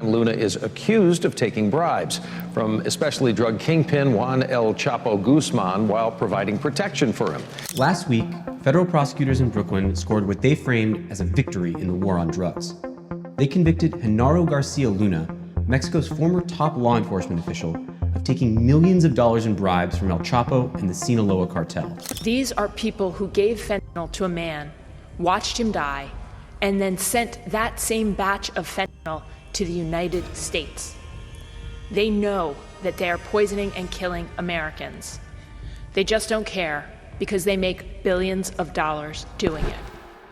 Luna is accused of taking bribes from especially drug kingpin Juan El Chapo Guzman while providing protection for him. Last week, federal prosecutors in Brooklyn scored what they framed as a victory in the war on drugs. They convicted Genaro Garcia Luna, Mexico's former top law enforcement official, of taking millions of dollars in bribes from El Chapo and the Sinaloa Cartel. These are people who gave fentanyl to a man, watched him die, and then sent that same batch of fentanyl to the United States. They know that they are poisoning and killing Americans. They just don't care because they make billions of dollars doing it.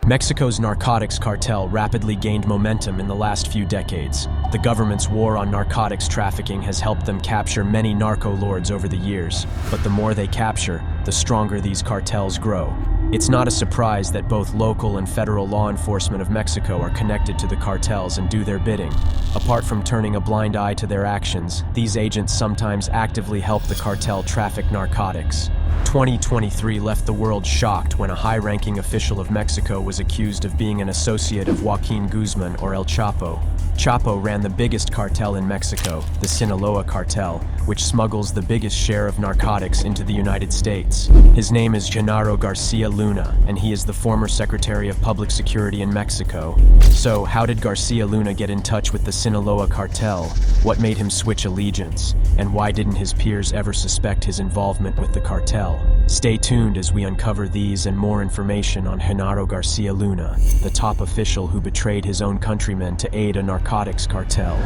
Mexico's narcotics cartel rapidly gained momentum in the last few decades. The government's war on narcotics trafficking has helped them capture many narco lords over the years, but the more they capture, the stronger these cartels grow. It's not a surprise that both local and federal law enforcement of Mexico are connected to the cartels and do their bidding. Apart from turning a blind eye to their actions, these agents sometimes actively help the cartel traffic narcotics. 2023 left the world shocked when a high-ranking official of Mexico was accused of being an associate of Joaquin Guzman, or El Chapo. Chapo ran the biggest cartel in Mexico, the Sinaloa Cartel, which smuggles the biggest share of narcotics into the United States. His name is Genaro Garcia Luna, and he is the former Secretary of Public Security in Mexico. So, how did Garcia Luna get in touch with the Sinaloa Cartel? What made him switch allegiance? And why didn't his peers ever suspect his involvement with the cartel? Stay tuned as we uncover these and more information on Genaro Garcia Luna, the top official who betrayed his own countrymen to aid a narcotics cartel.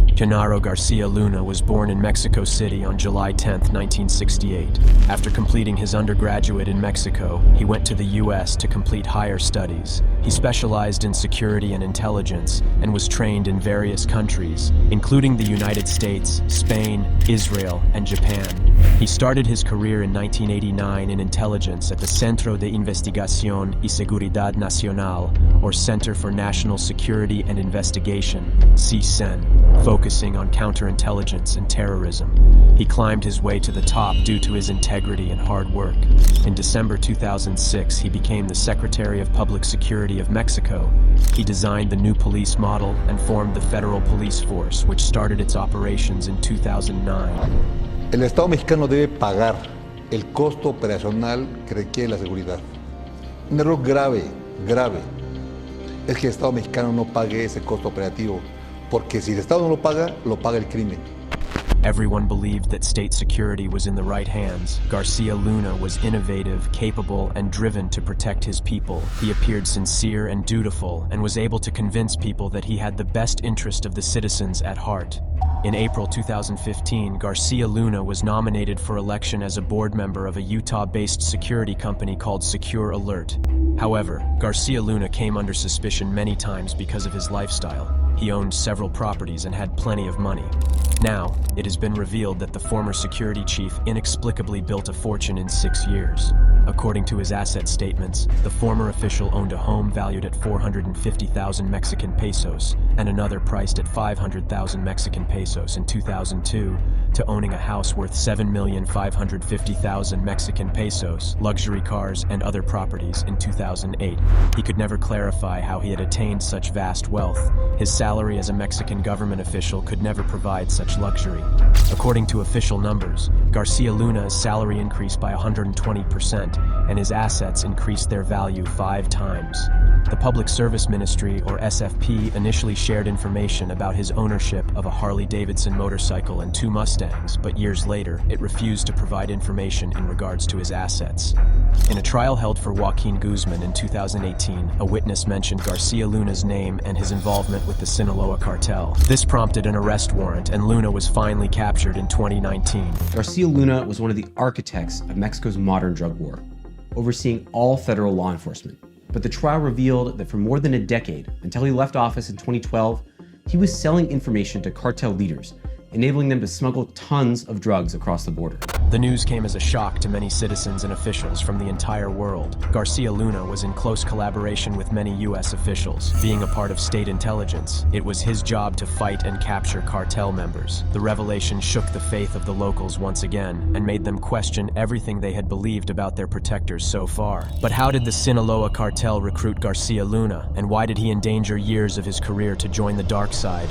Genaro Garcia Luna was born in Mexico City on July 10, 1968. After completing his undergraduate in Mexico, he went to the U.S. to complete higher studies. He specialized in security and intelligence and was trained in various countries, including the United States, Spain, Israel, and Japan. He started his career in 1989 in intelligence at the Centro de Investigación y Seguridad Nacional, or Center for National Security and Investigation, CSEN, focusing on counterintelligence and terrorism. He climbed his way to the top due to his integrity and hard work. In December 2006, he became the Secretary of Public Security of Mexico. He designed the new police model and formed the Federal Police Force, which started its operations in 2009. El Estado mexicano debe pagar el costo operacional que requiere la seguridad. Un error grave es que el Estado mexicano no pague ese costo operativo, porque si el Estado no lo paga el crimen. Everyone believed that state security was in the right hands. Garcia Luna was innovative, capable, and driven to protect his people. He appeared sincere and dutiful, and was able to convince people that he had the best interest of the citizens at heart. In April 2015, Garcia Luna was nominated for election as a board member of a Utah-based security company called Secure Alert. However, Garcia Luna came under suspicion many times because of his lifestyle. He owned several properties and had plenty of money. Now, it has been revealed that the former security chief inexplicably built a fortune in 6 years. According to his asset statements, the former official owned a home valued at 450,000 Mexican pesos and another priced at 500,000 Mexican pesos in 2002, to owning a house worth 7,550,000 Mexican pesos, luxury cars, and other properties in 2008. He could never clarify how he had attained such vast wealth. His salary as a Mexican government official could never provide such luxury. According to official numbers, Garcia Luna's salary increased by 120%, and his assets increased their value 5 times. The Public Service Ministry, or SFP, initially shared information about his ownership of a Harley-Davidson motorcycle and 2 Mustangs, but years later, it refused to provide information in regards to his assets. In a trial held for Joaquin Guzman in 2018, a witness mentioned Garcia Luna's name and his involvement with the Sinaloa Cartel. This prompted an arrest warrant, and Luna was finally captured in 2019. Garcia Luna was one of the architects of Mexico's modern drug war, overseeing all federal law enforcement. But the trial revealed that for more than a decade, until he left office in 2012, he was selling information to cartel leaders, enabling them to smuggle tons of drugs across the border. The news came as a shock to many citizens and officials from the entire world. Garcia Luna was in close collaboration with many U.S. officials. Being a part of state intelligence, it was his job to fight and capture cartel members. The revelation shook the faith of the locals once again and made them question everything they had believed about their protectors so far. But how did the Sinaloa Cartel recruit Garcia Luna, and why did he endanger years of his career to join the dark side?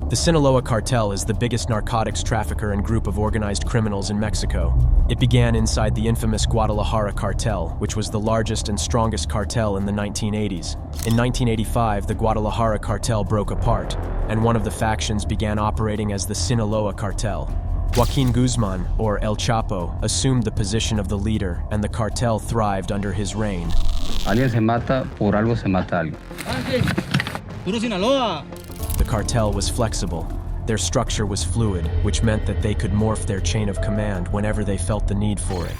The Sinaloa Cartel is the biggest narcotics trafficker and group of organized criminals in Mexico. It began inside the infamous Guadalajara Cartel, which was the largest and strongest cartel in the 1980s. In 1985, the Guadalajara Cartel broke apart, and one of the factions began operating as the Sinaloa Cartel. Joaquin Guzman, or El Chapo, assumed the position of the leader, and the cartel thrived under his reign. Alguien se mata, por algo se mata alguien. Puro Sinaloa! The cartel was flexible. Their structure was fluid, which meant that they could morph their chain of command whenever they felt the need for it.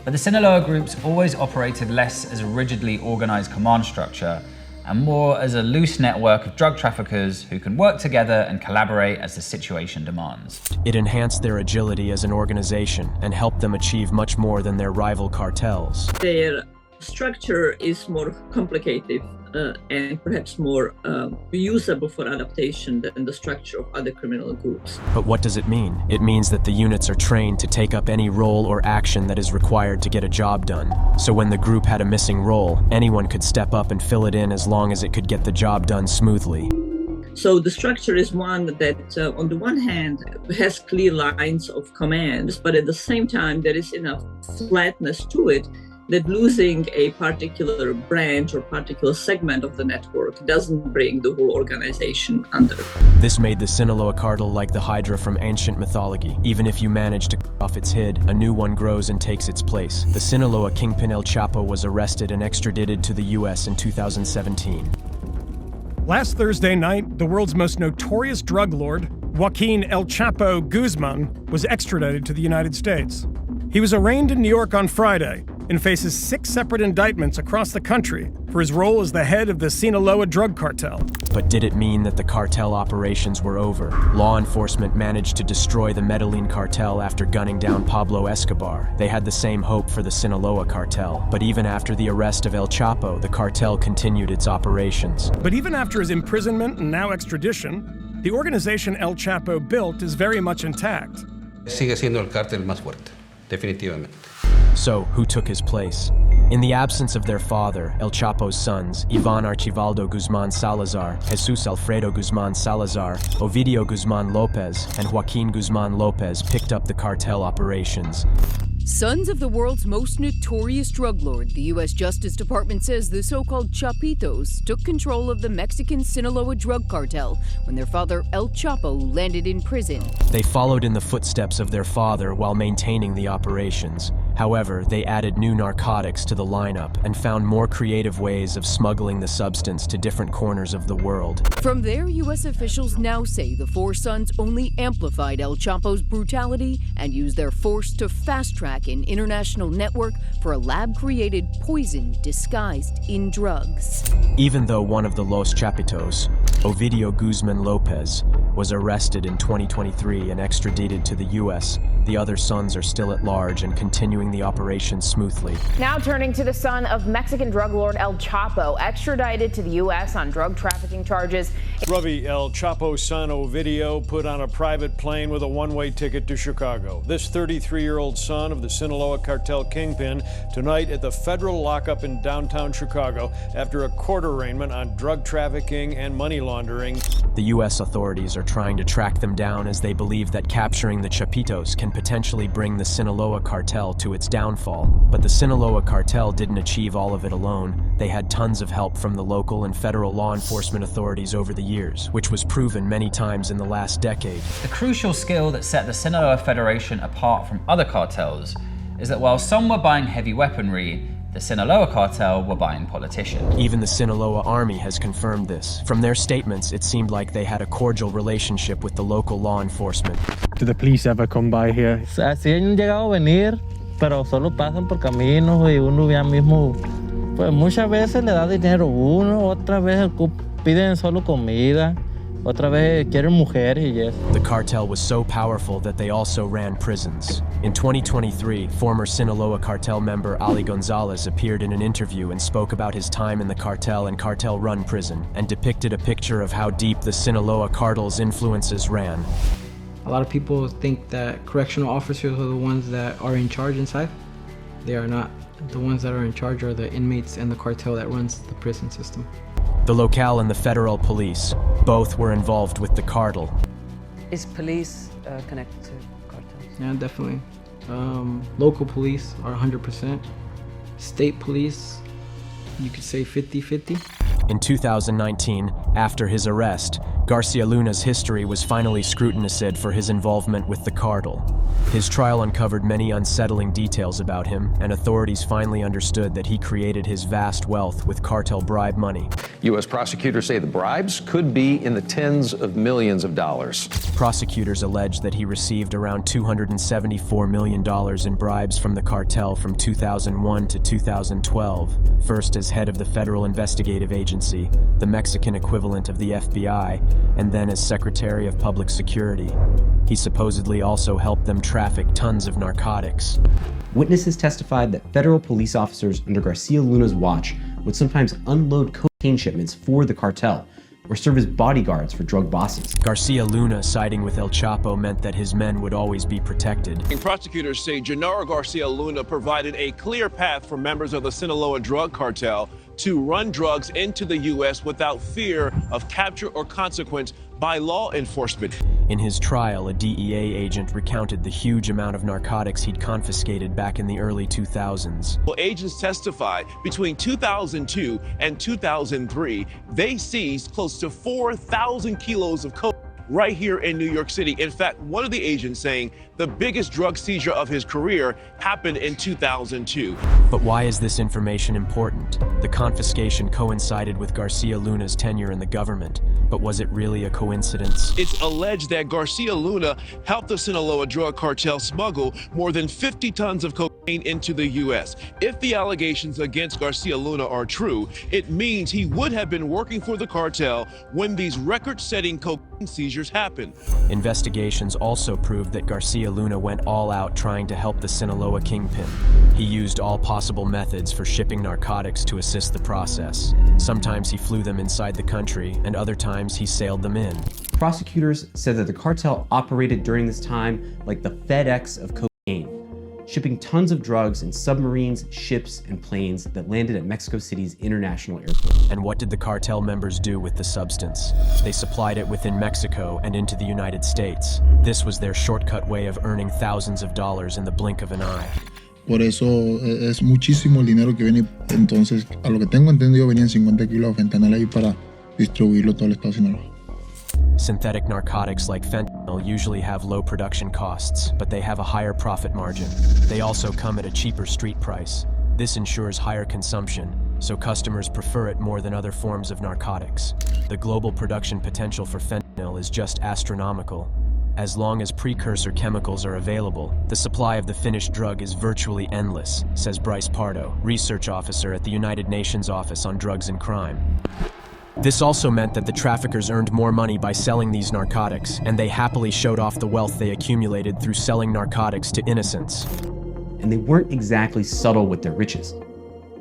But the Sinaloa groups always operated less as a rigidly organized command structure and more as a loose network of drug traffickers who can work together and collaborate as the situation demands. It enhanced their agility as an organization and helped them achieve much more than their rival cartels. Their structure is more complicated and perhaps more usable for adaptation than the structure of other criminal groups. But what does it mean? It means that the units are trained to take up any role or action that is required to get a job done. So when the group had a missing role, anyone could step up and fill it in as long as it could get the job done smoothly. So the structure is one that, on the one hand, has clear lines of commands, but at the same time, there is enough flatness to it that losing a particular branch or particular segment of the network doesn't bring the whole organization under. This made the Sinaloa Cartel like the Hydra from ancient mythology. Even if you manage to cut off its head, a new one grows and takes its place. The Sinaloa kingpin El Chapo was arrested and extradited to the U.S. in 2017. Last Thursday night, the world's most notorious drug lord, Joaquin El Chapo Guzman, was extradited to the United States. He was arraigned in New York on Friday and faces 6 separate indictments across the country for his role as the head of the Sinaloa drug cartel. But did it mean that the cartel operations were over? Law enforcement managed to destroy the Medellin cartel after gunning down Pablo Escobar. They had the same hope for the Sinaloa cartel. But even after the arrest of El Chapo, the cartel continued its operations. But even after his imprisonment and now extradition, the organization El Chapo built is very much intact. Sigue siendo el cártel más fuerte, definitivamente. So, who took his place? In the absence of their father, El Chapo's sons, Ivan Archivaldo Guzman Salazar, Jesus Alfredo Guzman Salazar, Ovidio Guzman Lopez, and Joaquin Guzman Lopez picked up the cartel operations. Sons of the world's most notorious drug lord, the U.S. Justice Department says the so-called Chapitos took control of the Mexican Sinaloa drug cartel when their father El Chapo landed in prison. They followed in the footsteps of their father while maintaining the operations. However, they added new narcotics to the lineup and found more creative ways of smuggling the substance to different corners of the world. From there, U.S. officials now say the 4 sons only amplified El Chapo's brutality and used their force to fast-track an international network for a lab-created poison disguised in drugs. Even though one of the Los Chapitos, Ovidio Guzman Lopez, was arrested in 2023 and extradited to the U.S., the other sons are still at large and continuing the operation smoothly. Now turning to the son of Mexican drug lord El Chapo, extradited to the U.S. on drug trafficking charges. Ravi El Chapo's son Ovidio put on a private plane with a one-way ticket to Chicago. This 33-year-old son of the Sinaloa Cartel kingpin tonight at the federal lockup in downtown Chicago after a court arraignment on drug trafficking and money laundering. The U.S. authorities are trying to track them down as they believe that capturing the Chapitos can potentially bring the Sinaloa Cartel to its downfall. But the Sinaloa Cartel didn't achieve all of it alone. They had tons of help from the local and federal law enforcement authorities over the years, which was proven many times in the last decade. The crucial skill that set the Sinaloa Federation apart from other cartels is that while some were buying heavy weaponry, the Sinaloa Cartel were buying politicians. Even the Sinaloa Army has confirmed this. From their statements, it seemed like they had a cordial relationship with the local law enforcement. Do the police ever come by here? Así han llegado a venir, pero solo pasan por caminos y uno ya mismo, pues muchas veces le da dinero a uno, otras veces piden solo comida Otra vez quieren mujeres y eso. The cartel was so powerful that they also ran prisons. In 2023, former Sinaloa Cartel member Ali Gonzalez appeared in an interview and spoke about his time in the cartel and cartel-run prison, and depicted a picture of how deep the Sinaloa cartel's influences ran. A lot of people think that correctional officers are the ones that are in charge inside. They are not. The ones that are in charge are the inmates and the cartel that runs the prison system. The locale and the federal police, both were involved with the cartel. Is police connected to cartels? Yeah, definitely. Local police are 100%. State police, you could say 50-50. In 2019, after his arrest, Garcia Luna's history was finally scrutinized for his involvement with the cartel. His trial uncovered many unsettling details about him, and authorities finally understood that he created his vast wealth with cartel bribe money. U.S. prosecutors say the bribes could be in the tens of millions of dollars. Prosecutors allege that he received around $274 million in bribes from the cartel from 2001 to 2012, first as head of the Federal Investigative Agency, the Mexican equivalent of the FBI, and then as Secretary of Public Security. He supposedly also helped them traffic tons of narcotics. Witnesses testified that federal police officers under Garcia Luna's watch would sometimes unload cocaine shipments for the cartel, or serve as bodyguards for drug bosses. Garcia Luna siding with El Chapo meant that his men would always be protected. Prosecutors say Genaro Garcia Luna provided a clear path for members of the Sinaloa drug cartel to run drugs into the U.S. without fear of capture or consequence by law enforcement. In his trial, a DEA agent recounted the huge amount of narcotics he'd confiscated back in the early 2000s. Well, agents testified between 2002 and 2003, they seized close to 4,000 kilos of coke right here in New York City. In fact, one of the agents saying the biggest drug seizure of his career happened in 2002. But why is this information important? The confiscation coincided with Garcia Luna's tenure in the government, but was it really a coincidence? It's alleged that Garcia Luna helped the Sinaloa drug cartel smuggle more than 50 tons of cocaine into the U.S. If the allegations against Garcia Luna are true, it means he would have been working for the cartel when these record-setting cocaine seizures happened. Investigations also proved that Garcia Luna went all out trying to help the Sinaloa kingpin. He used all possible methods for shipping narcotics to assist the process. Sometimes he flew them inside the country, and other times he sailed them in. Prosecutors said that the cartel operated during this time like the FedEx of cocaine, shipping tons of drugs in submarines, ships, and planes that landed at Mexico City's international airport. And what did the cartel members do with the substance? They supplied it within Mexico and into the United States. This was their shortcut way of earning thousands of dollars in the blink of an eye. Por eso es muchísimo el dinero que viene. Entonces, a lo que tengo entendido, venían 50 kilos de fentanyl ahí para distribuirlo todo el estado de Sinaloa. Synthetic narcotics like fentanyl usually have low production costs, but they have a higher profit margin. They also come at a cheaper street price. This ensures higher consumption, so customers prefer it more than other forms of narcotics. The global production potential for fentanyl is just astronomical. As long as precursor chemicals are available, the supply of the finished drug is virtually endless, says Bryce Pardo, research officer at the United Nations Office on Drugs and Crime. This also meant that the traffickers earned more money by selling these narcotics, and they happily showed off the wealth they accumulated through selling narcotics to innocents. And they weren't exactly subtle with their riches.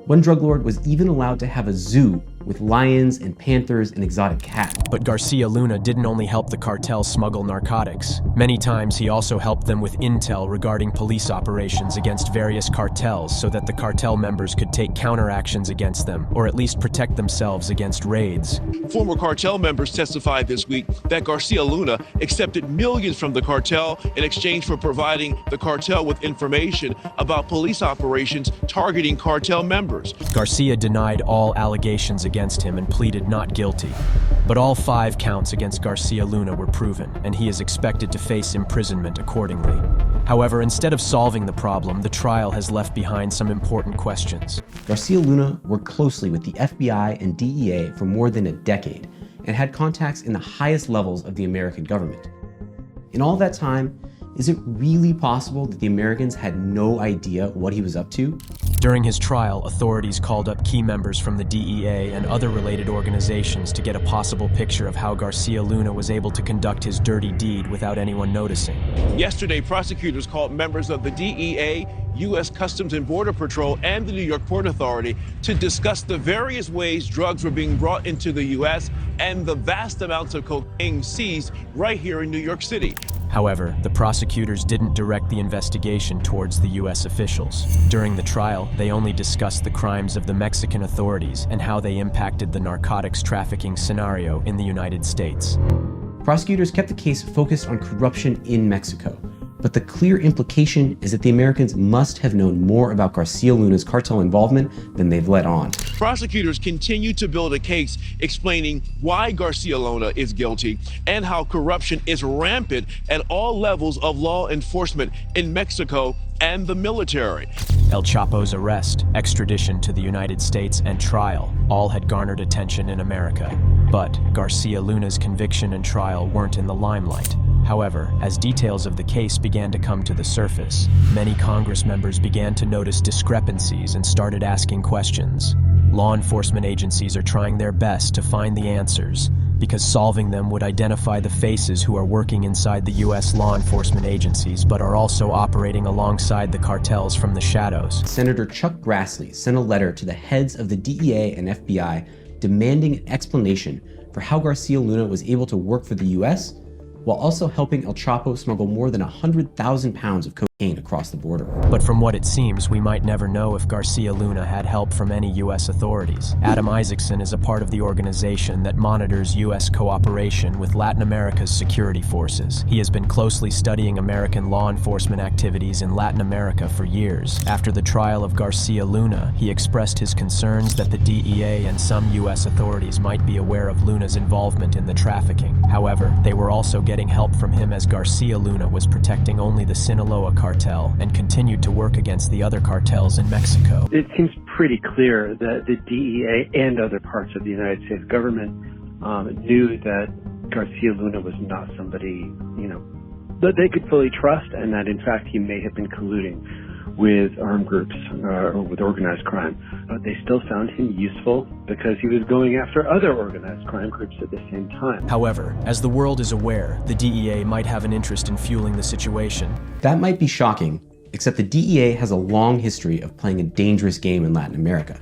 One drug lord was even allowed to have a zoo with lions and panthers and exotic cats. But Garcia Luna didn't only help the cartel smuggle narcotics. Many times he also helped them with intel regarding police operations against various cartels so that the cartel members could take counteractions against them, or at least protect themselves against raids. Former cartel members testified this week that Garcia Luna accepted millions from the cartel in exchange for providing the cartel with information about police operations targeting cartel members. Garcia denied all allegations against him and pleaded not guilty. But all 5 counts against Garcia Luna were proven, and he is expected to face imprisonment accordingly. However, instead of solving the problem, the trial has left behind some important questions. Garcia Luna worked closely with the FBI and DEA for more than a decade and had contacts in the highest levels of the American government. In all that time, is it really possible that the Americans had no idea what he was up to? During his trial, authorities called up key members from the DEA and other related organizations to get a possible picture of how Garcia Luna was able to conduct his dirty deed without anyone noticing. Yesterday, prosecutors called members of the DEA, U.S. Customs and Border Patrol, and the New York Port Authority to discuss the various ways drugs were being brought into the U.S. and the vast amounts of cocaine seized right here in New York City. However, the prosecutors didn't direct the investigation towards the U.S. officials. During the trial, they only discussed the crimes of the Mexican authorities and how they impacted the narcotics trafficking scenario in the United States. Prosecutors kept the case focused on corruption in Mexico, but the clear implication is that the Americans must have known more about Garcia Luna's cartel involvement than they've let on. Prosecutors continue to build a case explaining why Garcia Luna is guilty and how corruption is rampant at all levels of law enforcement in Mexico and the military. El Chapo's arrest, extradition to the United States, and trial all had garnered attention in America. But Garcia Luna's conviction and trial weren't in the limelight. However, as details of the case began to come to the surface, many Congress members began to notice discrepancies and started asking questions. Law enforcement agencies are trying their best to find the answers, because solving them would identify the faces who are working inside the U.S. law enforcement agencies but are also operating alongside the cartels from the shadows. Senator Chuck Grassley sent a letter to the heads of the DEA and FBI demanding an explanation for how Garcia Luna was able to work for the U.S. while also helping El Chapo smuggle more than 100,000 pounds of cocaine across the border. But from what it seems, we might never know if Garcia Luna had help from any U.S. authorities. Adam Isaacson is a part of the organization that monitors U.S. cooperation with Latin America's security forces. He has been closely studying American law enforcement activities in Latin America for years. After the trial of Garcia Luna, he expressed his concerns that the DEA and some U.S. authorities might be aware of Luna's involvement in the trafficking. However, they were also getting help from him as Garcia Luna was protecting only the Sinaloa Cartel and continued to work against the other cartels in Mexico. It seems pretty clear that the DEA and other parts of the United States government knew that Garcia Luna was not somebody, that they could fully trust, and that in fact he may have been colluding with armed groups or with organized crime. But they still found him useful because he was going after other organized crime groups at the same time. However, as the world is aware, the DEA might have an interest in fueling the situation. That might be shocking, except the DEA has a long history of playing a dangerous game in Latin America,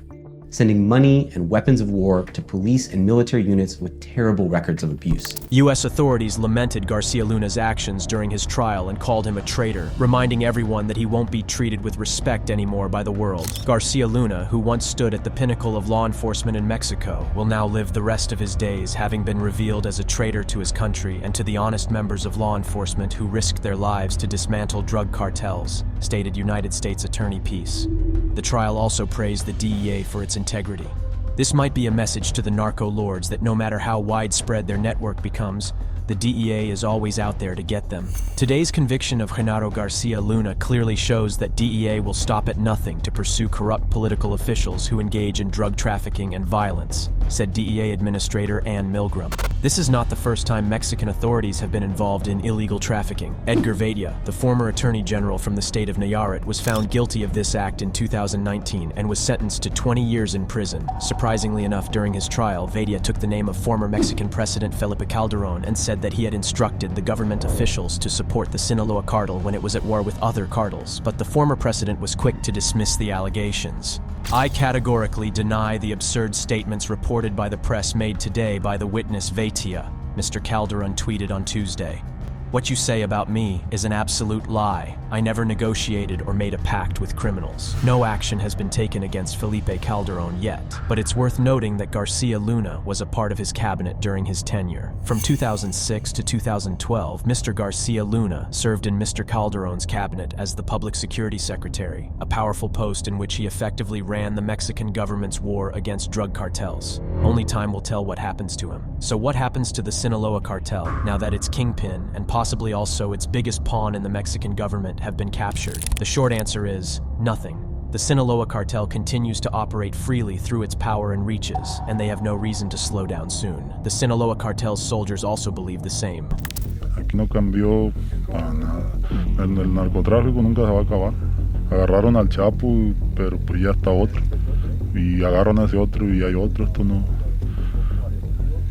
sending money and weapons of war to police and military units with terrible records of abuse. U.S. authorities lamented Garcia Luna's actions during his trial and called him a traitor, reminding everyone that he won't be treated with respect anymore by the world. Garcia Luna, who once stood at the pinnacle of law enforcement in Mexico, will now live the rest of his days having been revealed as a traitor to his country and to the honest members of law enforcement who risked their lives to dismantle drug cartels, stated United States Attorney Peace. The trial also praised the DEA for its integrity. This might be a message to the narco lords that no matter how widespread their network becomes, the DEA is always out there to get them. Today's conviction of Genaro Garcia Luna clearly shows that DEA will stop at nothing to pursue corrupt political officials who engage in drug trafficking and violence, said DEA Administrator Ann Milgram. This is not the first time Mexican authorities have been involved in illegal trafficking. Edgar Vedia, the former Attorney General from the state of Nayarit, was found guilty of this act in 2019 and was sentenced to 20 years in prison. Surprisingly enough, during his trial, Vedia took the name of former Mexican President Felipe Calderón and said that he had instructed the government officials to support the Sinaloa Cartel when it was at war with other cartels, but the former president was quick to dismiss the allegations. I categorically deny the absurd statements reported by the press made today by the witness Vedia, Mr. Calderon tweeted on Tuesday. What you say about me is an absolute lie. I never negotiated or made a pact with criminals. No action has been taken against Felipe Calderón yet, but it's worth noting that Garcia Luna was a part of his cabinet during his tenure. From 2006 to 2012, Mr. Garcia Luna served in Mr. Calderón's cabinet as the Public Security Secretary, a powerful post in which he effectively ran the Mexican government's war against drug cartels. Only time will tell what happens to him. So what happens to the Sinaloa Cartel now that its kingpin and possibly also its biggest pawn in the Mexican government have been captured? The short answer is nothing. The Sinaloa Cartel continues to operate freely through its power and reaches, and they have no reason to slow down soon. The Sinaloa Cartel's soldiers also believe the same. Aquí no cambió para nada. El narcotráfico nunca se va a acabar. Agarraron al Chapo, pero pues ya está otro. Y agarran a ese otro y hay otro, esto no.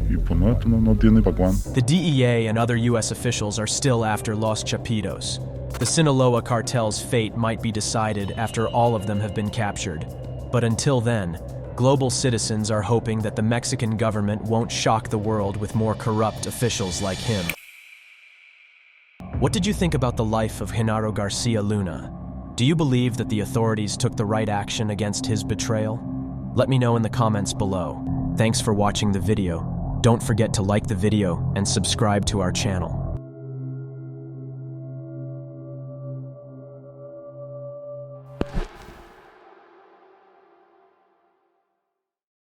Y pues no, esto no tiene para cuándo. The DEA and other U.S. officials are still after Los Chapitos. The Sinaloa Cartel's fate might be decided after all of them have been captured. But until then, global citizens are hoping that the Mexican government won't shock the world with more corrupt officials like him. What did you think about the life of Genaro Garcia Luna? Do you believe that the authorities took the right action against his betrayal? Let me know in the comments below. Thanks for watching the video. Don't forget to like the video and subscribe to our channel.